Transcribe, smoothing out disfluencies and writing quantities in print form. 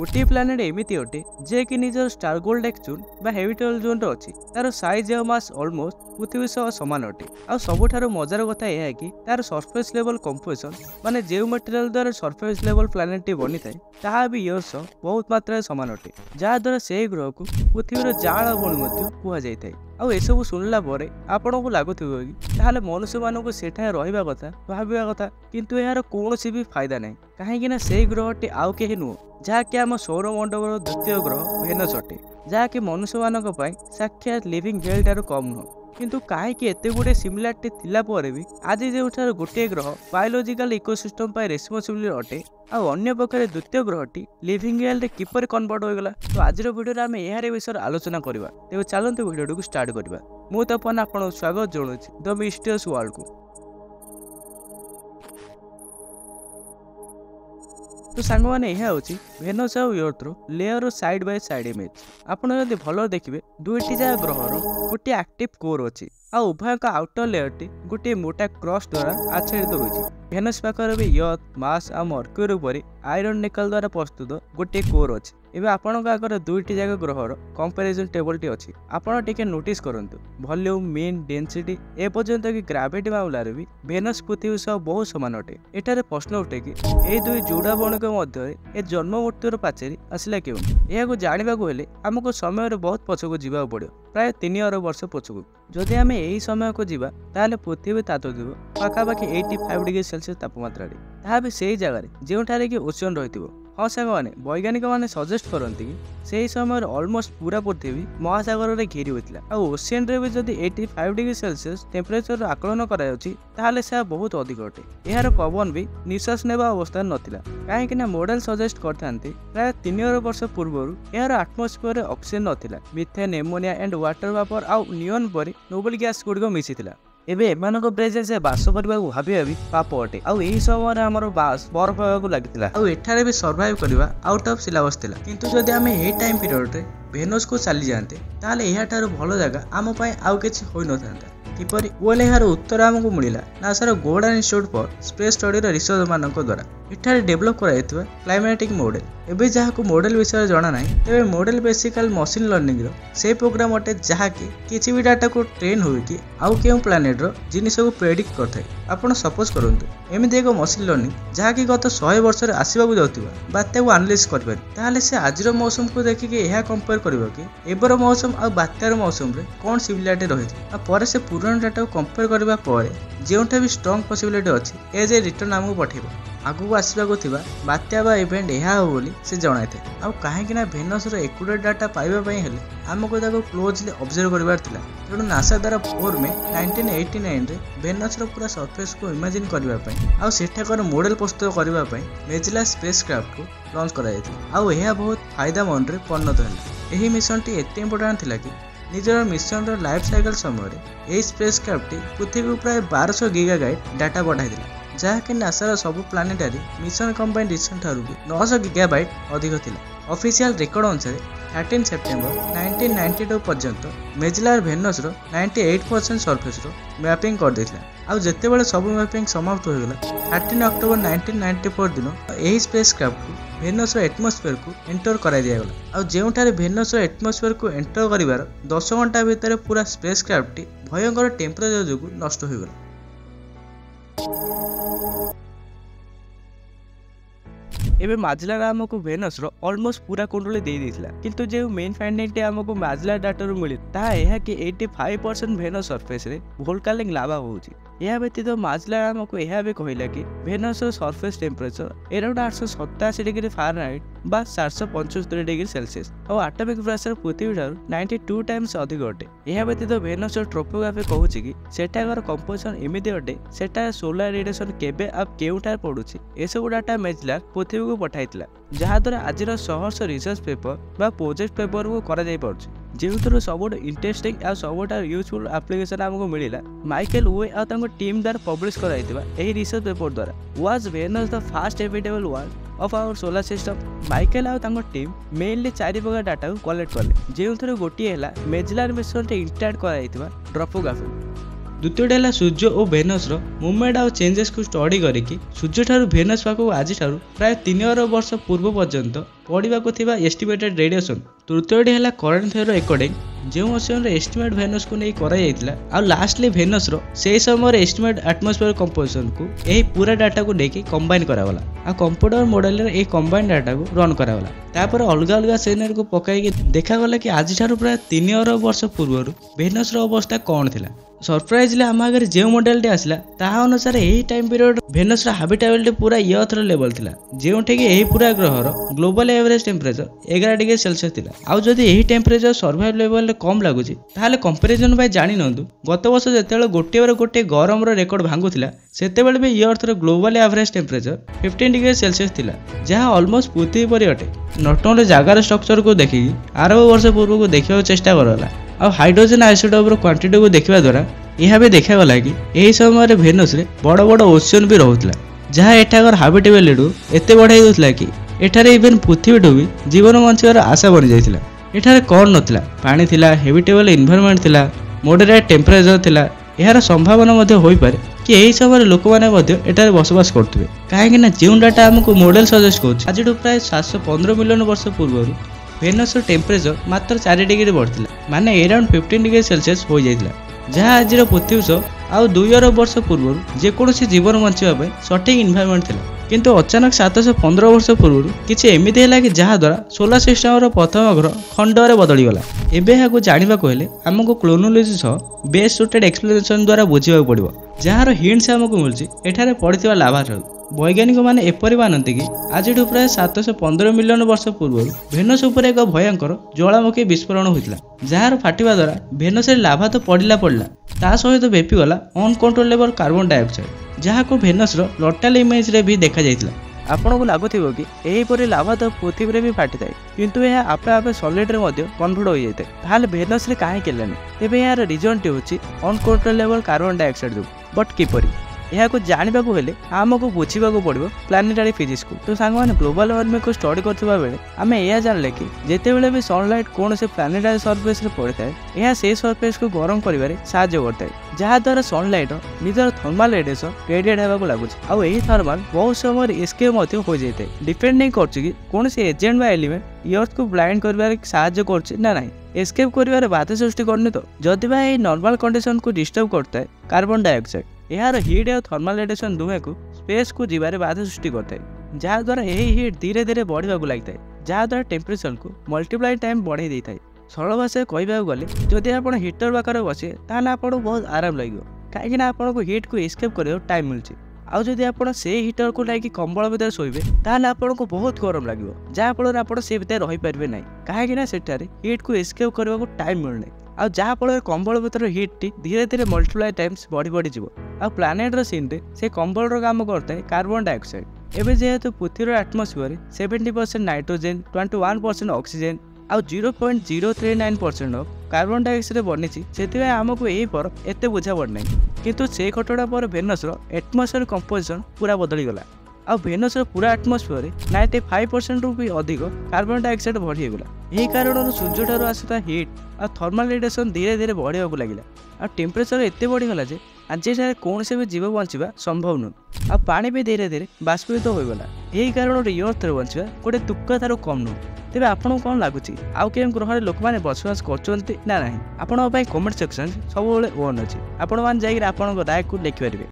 गोटे प्लानेट एमती अटे जे कि निजर स्टार गोल्ड एक्चुन बा हेबिटेबल जोन रे अछि। तार साइज और मास ऑलमोस्ट पृथ्वी सह समान अटे। आ सबुठारु मजार कथा यह कि तार सरफेस लेवल कंपोजिशन माने जो मटेरियल द्वारा सरफेस लेवल प्लानेट टी बनी थाए ताहा भी इयर सह बहुत मात्रा समान अटे, जहा द्वारा से ग्रह को पृथ्वीर जाल बणी मध्य कुहा जाय थाए। आउ एसबू शुणिला परे आपको लगुव कि ताहले मनुष्य मानक सेठा रहा कथा भाविया कथा, किंतु यार कौन भी फायदा नहीं कहीं से ग्रहटी आउ कहीं नुह जहाँकि आम सौरमंडल द्वितीय ग्रह भेनस अटे, जहाँकि मनुष्य मानक साक्षात लिविंग हेल ठार कम नुह। किंतु कहीं एत गुड़े सिमिलारिटी थिला परे भी आज जो गोटे ग्रह बायोलॉजिकल इकोसिस्टम पर रेस्पॉन्सिबल अटे आउ अन्य पक्षरे द्वितीय ग्रहटी लिविंग हेल रे किपर कन्वर्ट होगला। तो आज वीडियो आम यार विषय आलोचना करवा। तेज चलते वीडियो को स्टार्ट करवा। मु तपन आपको स्वागत जनाऊँ द मिस्टीरियस वर्ल्ड को। तो सांग मैंने यह हूँ भेनस और अर्थ लेयर साइड बाय साइड इमेज। आपड़ जब भल देखिए दुईटी जगह ग्रहर गोटे एक्टिव कोर अच्छी आ उभय आउटर लेयर टी गोटे मोटा क्रॉस द्वारा आच्छादित होती। भेनस पाखर भी अर्थ मास आ मर्क्यूरी उपर आयरन निकल द्वारा प्रस्तुत गोटे कोर अच्छी। एवं आपण आगे दुईटी जगह ग्रहर कंपेरिजन टेबल टी अच्छी। आपड़ टे नोटिस करंतु वॉल्यूम मीन डेंसिटी एपर्यंत कि ग्राविटी मामलार भी भेनस पृथ्वी सह बहुत समान अटे। एठारे प्रश्न उठे कि यह दुई जोड़ा बणिक मध्य ए जन्म मृत्युर पाचेरी आसला क्यों। यह जानवा हेले आमको समय बहुत पछक जावा पड़ो, प्राय 3 अरब वर्ष पछक। जदि आम यही समय को जीवा ताले पृथ्वी तातो थी पाखापाखि 85 डिग्री सेल्सियस तापमात्रा ता भी से जगह जो कि ओशन रही। हाँ सांग मैंने वैज्ञानिक मैंने सजेस्ट करती कि से समय ऑलमोस्ट पूरा पृथ्वी महासागर में घेरी होता है। ओशियन रे भी जब 85 डिग्री सेल्सियस टेम्परेचर आकलन कर बहुत अधिक अटे। यार पवन भी निश्वास नेबा अवस्था नाला कहीं मॉडल सजेस्ट करते प्राय 3 अरब वर्ष पूर्व यार आटमोस्फियर ऑक्सीजन नाला। मिथेन एमोनिया एंड वाटर वापर आउ नियन पर नोबेल गैस गुड़िक मिशीला। एबे एमानक प्रेजेंस बास करने भाभी भाभी पाप अटे। आउ यही समय आमर बास बरफ होगा लगी आउ एठारे भी सर्वाइव करवा आउट ऑफ सिलेबस थिला। किंतु जदि आमे एही टाइम पीरियड रे भेनस को चली जाते ताले एहा ठारो भलो जगह आम पई आउ किछि होई न थांता। किपरि बोले यार उत्तर आमको मिला नासार Goddard institute for space study research मानक द्वारा एठारे डेवलप कराइथिबा क्लाइमेटिक मॉडल। एबे जहाको मॉडल विषय जाना नाही तेबे मॉडल बेसिकल मशीन लर्निंग रो से प्रोग्राम अटे जहाँकि किछि भी डाटा को ट्रेन होई कि आउ केउ प्लानेट रो जिनिस को प्रेडिक्ट करथाय। आपण सपोज करंतु एमिति एक मशीन लर्निंग जहाँकि गत 100 वर्ष रे आसीबाकू जाउथिबा बात्या को एनालाइज करबे ताले से आजिरो मौसम को देखि के एहा कंपेयर करबो कि एबर मौसम आ बात्यार मौसम रे कोन सिमिलारिटी रहिथि आ परे से पुराना डाटा को कंपेयर करबा परे जेउठा भी स्ट्रांग पॉसिबिलिटी अछि एज ए रिटर्न हमको पठेबो। आगु आसबाकू थिबा बात्या बा इवेंट एहा हो बोली से जणाई थे। आ काहेकि ना भेनस रो एक्यूरेट डाटा पाइबा पई हेले हमको ताको क्लोजली ऑब्जर्व करबार थिला। तेणु नासा द्वारा 4 में 1989 रे भेनस रो पूरा सरफेस को इमेजिन करबा पई आ सेठाकर मॉडल प्रस्तुत करबा पई मेजेला स्पेसक्राफ्ट को लॉन्च करायथि। आ एहा बहुत फायदामंद रे परिणत हेला। एही मिशन टी एते इंपोर्टेंट थिला कि निजर मिशन रो लाइफ साइकिल समय रे ए स्पेसक्राफ्ट टी पृथ्वी को प्राय 1200 गीगाबाइट डाटा पठाई दिला, जहाँकि नासार सब प्लानेटारी मिशन कंबाइंड डिस्टेंस ठारू भी 900 गीगाबाइट अधिक थिला। ऑफिशियल रिकॉर्ड अनुसार 13 सेप्टेम्बर 1992 पर्यंत मेजेलार भेनस रो 98% सरफेस रो मैपिंग कर देथिला। आ जेते बेले सब मैपिंग समाप्त हो गेला 13 अक्टोबर 1994 दिन एही स्पेसक्राफ्ट को भेनस रो एटमॉस्फेयर को एंटर करा दिया गला। आ जेउठारे भेनस रो एटमॉस्फेयर को एंटर करिवार 10 घंटा भितर पूरा स्पेसक्राफ्ट टी भयंकर टेम्परेचर जोगु नष्ट हो गेला। एबे माजलार आमको भेनस रो ऑलमोस्ट पूरा कुंडली दे देथिला। किंतु जे मेन फाइंडिंग आमको माजलार डाटा रो मिली ता एहा कि 85% भेनस सरफेस रे वोल्केनिक लावा होउची। यह व्यतीत माजलार आमको यह भी कहला कि Venus surface temperature around 887 degree Fahrenheit बा 775 डिग्री सेल्सियस और एटॉमिक प्रेशर पृथ्वी ठारू 92 टाइम्स अधिक अटे। यह व्यतीत भेनस ट्रोपोग्राफी कहूची कि सेठाकर कंपोजिशन एमिति अटे सेटा सोलार रेडिएशन केबे अब केउठार पडुची एसबु डाटा मेजलार पृथ्वी को पठाइतिला, जहा द्वारा आजिर सहर्ष रिसर्च पेपर बा प्रोजेक्ट पेपर को करा जाय पारुची। जेउथरो सबुठ इंटरेस्टिंग आ सबुठ यूजफुल एप्लीकेशन हमको मिलिला माइकल वे आ तांको टीम द्वारा पब्लिश कराइतिबा एही रिसर्च पेपर द्वारा was Venus the first habitable world of our solar system. Michael आ तांको टीम मेनली 4 प्रकार डाटा को कलेक्ट करले, जेउथरो गोटी हैला मेजलार मिशन रे इंस्टार्ट कराइतिबा ट्रोपोग्राफी। द्वितीयटी है सूर्य और भेनस मुवमेंट आउ चेंजेस को स्टडी करिकी सूर्य ठारू भेनस पाखक आज प्राय 3 वर्ष पूर्व पर्यंत पड़ा एस्टिमेटेड रेडिएशन। तृतीयटी है करेन्ट थ्योरी अकॉर्डिंग जो मसीह एस्टिमेट भेनस को नहीं करा लास्टली भेनस से समय एस्टिमेट एटमॉस्फेयर कंपोजिशन को यही पूरा डाटा को लेकिन कंबाइन करागला आ कंप्यूटर मॉडल रे कंबाइन डाटा को रन करागला तापर अलग अलग सिनेरियो को पकाई देखागला कि आज प्राय 3 वर्ष पूर्व भेनस अवस्था कौन थिला। सरप्राइजली आम आगे जो मॉडल आसला ताहा अनुसार यही टाइम पीरियड भेनस हाबिटेबिलिटी पूरा अर्थ लेवल थिला जो यही पूरा ग्रहर global average temperature 11 degree Celsius थिला। आउ जदि यही टेम्परेचर सर्वाइव लेवल कम लगुच ताहले कंपैरिजन बाय जानि नंदु गत वर्ष जेतेबेले गोटे गोटे गरम रेकर्ड भांगुथिला सेतेबेले भी Earth global average temperature 15 degree Celsius थिला जहाँ ऑलमोस्ट पृथ्वी परि अटे। नॉट ओनली जगार स्ट्रक्चर को देखिकी 8 वर्ष पूर्व को देखा चेष्टा करला और हाइड्रोजन आइसोटोप क्वांटिटी को देखा द्वारा यह भी देखागला कि यही समय भेनस रे बड़ बड़ ओशन भी रोला जहाँ एठाकर हाबिटेबिलिटी एते बढ़ाई दूसरा कि एठारे इवेन पृथ्वी ठू भी जीवन बंचार आशा बनी जाइथिला। एठारे कौन नथिला पानी थिला हेबिटेबल एनवायरनमेंट थिला मॉडरेट टेम्परेचर थिला यार संभावना मध्य होई पारे कि यही समय लोक मैंने एठारे बसवास करते कहीं जो डाटा आमको मॉडल सजेस्ट कर आज प्राय 715 मिलियन वर्ष पूर्व भेनस टेम्परेचर मात्र 4 डिग्री बढ़ता माने अराउंड 15 डिग्री सेल्सियस हो जाता जहाँ आज पृथ्वी आउ 2 वर्ष पूर्व जेकोसी जीवन बचाई सठिक इन्वायरमेंट थिला किंतु अचानक 715 वर्ष पूर्व किसी एमती है कि जहाद्वारा सोलार सिस्टम प्रथम ग्रह खंडरे बदलीगला। एवं जानवा हेले आमको क्लोनोलॉजी सह बेस्ट सुटेड एक्सप्लेनेशन द्वारा बुझा पड़ो जार हिंट्स आमको मिलूँ एठारे पड़ता लाभार। वैज्ञानिक मैंने एपरी मानते कि आज प्राय 715 मिलियन वर्ष पूर्व भेनस उपर एक भयंकर ज्वालामुखी विस्फोरण होता जार फाटिवा द्वारा भेनस लाभा तो पड़ा ता सहित व्यापीगला अनकंट्रोलेबल कार्बन डाइऑक्साइड जहाँ को भेनस लटाल इमेज रे भी देखा जाइतिला। आपको लगुव कि यहीपरि लाभा तो पृथ्वी में भी फाटी थाए किंतु यह आपे आपे सॉलिड रे मध्य कन्वर्ट हो जाए ताहले भेनस रे काहे केलानी तेबे यार रीजन टी होची अनकंट्रोलेबल कार्बन डाइऑक्साइड जो बट किपरि यह जानवा हेले आमको बुझा पड़ो प्लानेटरी फिजिक्स को। तो सांग मैंने ग्लोबल वार्मिंग को स्टडी करथिबा बेले आमे यह जानले कि जेतेबेले भी सनलाइट कौन से प्लानेटरी सरफेस रे पड़ता है यह से सरफेस को गरम करिवारे साहाय्य करता है जहाँ द्वारा सनलाइट निजर थर्माल रेडिएशन रेडिएट होगा लगुच आउ यही थर्माल बहुत समय एस्केप हो जाए डिपेंड नहीं कर कौन से एजेंट बा एलिमेंट अर्थ को ब्लाइंड कर साहाय्य कर ना नहीं एस्केप कर बाधा सृष्टि करनी। तो जदि बा नॉर्मल कंडीशन को डिस्टर्ब करता है कार्बन डाइऑक्साइड यार हिट और थर्माल रेडिएशन दुहे को स्पेस को जीवारे बाधा सृष्टि करता है जहाँ द्वारा यही हिट धीरे धीरे बढ़ा लगता है जहाँ द्वारा टेम्परेचर को मल्टीप्लाई टाइम बढ़ाई देता है। सरल भाषा कहवाक गले जदि आप हिटर पाखे बसे ताहले आपको बहुत आराम लगे कहीं आपको हिट को एस्केप कर टाइम मिलूँ आउ जदि आप से हिटर को लाइक कंबल भितर शोबे ताहले आपको बहुत गरम लगे जहाँ फल आप से भितर रही पारे ना कहीं सेठारे हिट को एस्केप करने को टाइम मिलूना आ जहाँ फल कंबल भितर हिट टी धीरे धीरे मल्टीप्लाई टाइम्स बढ़ी बढ़ी जीव आ प्लानेट सीन रे से कंबल काम करता है कार्बन डाइऑक्साइड। एवं जेहेतु पृथ्वीर एटमॉस्फेयर 70% नाइट्रोजेन 21% ऑक्सीजन आउ 0.039% ऑफ कार्बन डाइऑक्साइड बनी से आमको यही पर एत बुझा पड़ना किंतु से घटना पर भेनस एटमॉस्फेयर कंपोजिशन पूरा बदलीगला आ भेनस पूरा एटमॉस्फेयर 95% रु भी अधिक कार्बन डाइऑक्साइड बढ़ीगला। यही कारण सूर्य ठार आसुता हिट आ थर्माल रेडिएशन धीरे धीरे बढ़ा लगे आ टेम्परेचर एत बढ़ीगला जे आज कौन से भी जीव बचा संभव नुह आ पानी भी धीरे धीरे बाष्पीत होगला। यही कारण अर्थ बचा गोटे तुक तार कम नुह। तेज आपको कौन लगुच आउ के ग्रह लोक मैंने बसवास कर ना कमेंट सेक्शन सब ओन अच्छी आपण मैंने राय को लिखिपारे।